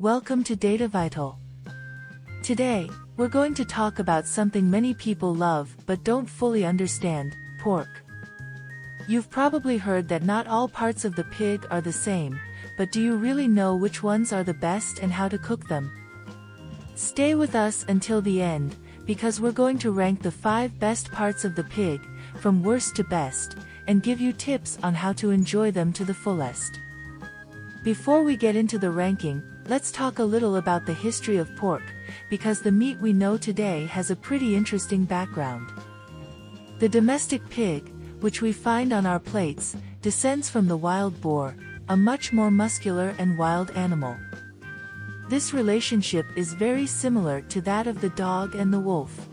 Welcome to Data Vital. Today, we're going to talk about something many people love but don't fully understand: pork. You've probably heard that not all parts of the pig are the same, but do you really know which ones are the best and how to cook them? Stay with us until the end, because we're going to rank the 5 best parts of the pig, from worst to best, and give you tips on how to enjoy them to the fullest. Before we get into the ranking, let's talk a little about the history of pork, because the meat we know today has a pretty interesting background. The domestic pig, which we find on our plates, descends from the wild boar, a much more muscular and wild animal. This relationship is very similar to that of the dog and the wolf.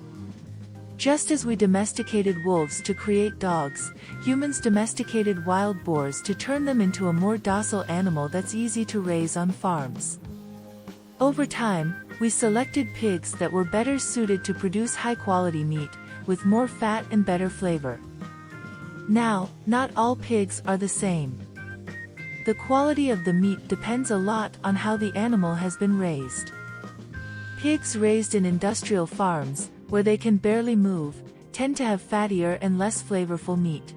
Just as we domesticated wolves to create dogs, humans domesticated wild boars to turn them into a more docile animal that's easy to raise on farms. Over time, we selected pigs that were better suited to produce high-quality meat, with more fat and better flavor. Now, not all pigs are the same. The quality of the meat depends a lot on how the animal has been raised. Pigs raised in industrial farms, where they can barely move, tend to have fattier and less flavorful meat.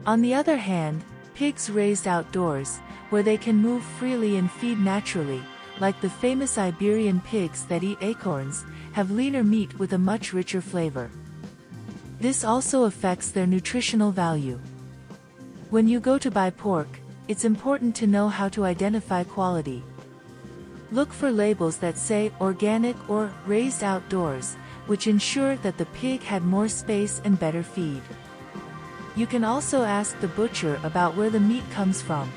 On the other hand, pigs raised outdoors, where they can move freely and feed naturally, like the famous Iberian pigs that eat acorns, have leaner meat with a much richer flavor. This also affects their nutritional value. When you go to buy pork, it's important to know how to identify quality. Look for labels that say organic or raised outdoors, which ensure that the pig had more space and better feed. You can also ask the butcher about where the meat comes from.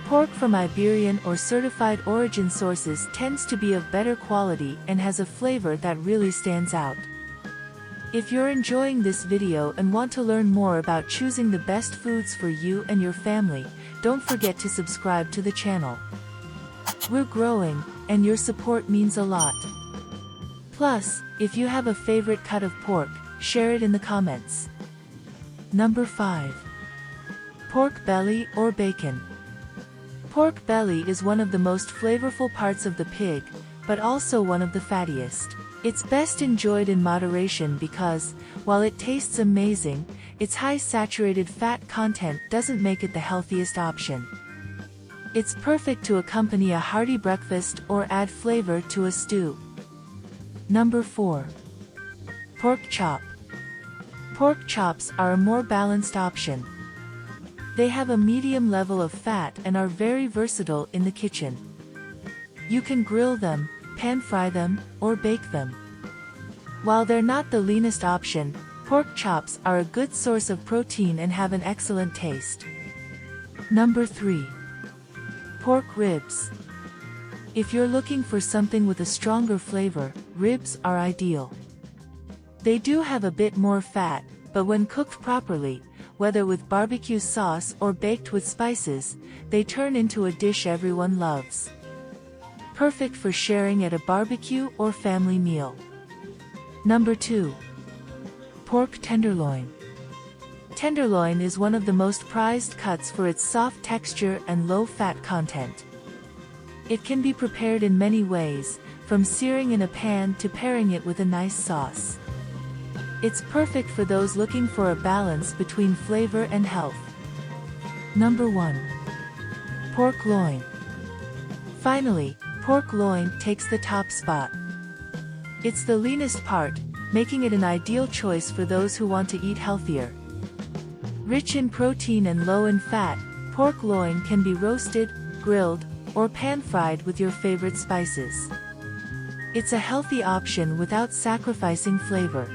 Pork from Iberian or certified origin sources tends to be of better quality and has a flavor that really stands out. If you're enjoying this video and want to learn more about choosing the best foods for you and your family, don't forget to subscribe to the channel. We're growing, and your support means a lot. Plus, if you have a favorite cut of pork, share it in the comments. Number 5. Pork belly or bacon. Pork belly is one of the most flavorful parts of the pig, but also one of the fattiest. It's best enjoyed in moderation because, while it tastes amazing, its high saturated fat content doesn't make it the healthiest option. It's perfect to accompany a hearty breakfast or add flavor to a stew. Number 4. Pork chop. Pork chops are a more balanced option. They have a medium level of fat and are very versatile in the kitchen. You can grill them, pan-fry them, or bake them. While they're not the leanest option, pork chops are a good source of protein and have an excellent taste. Number 3. Pork ribs. If you're looking for something with a stronger flavor, ribs are ideal. They do have a bit more fat, but when cooked properly, whether with barbecue sauce or baked with spices, they turn into a dish everyone loves. Perfect for sharing at a barbecue or family meal. Number 2. Pork tenderloin. Tenderloin is one of the most prized cuts for its soft texture and low fat content. It can be prepared in many ways, from searing in a pan to pairing it with a nice sauce. It's perfect for those looking for a balance between flavor and health. Number 1. Pork loin. Finally, pork loin takes the top spot. It's the leanest part, making it an ideal choice for those who want to eat healthier. Rich in protein and low in fat, pork loin can be roasted, grilled, or pan-fried with your favorite spices. It's a healthy option without sacrificing flavor.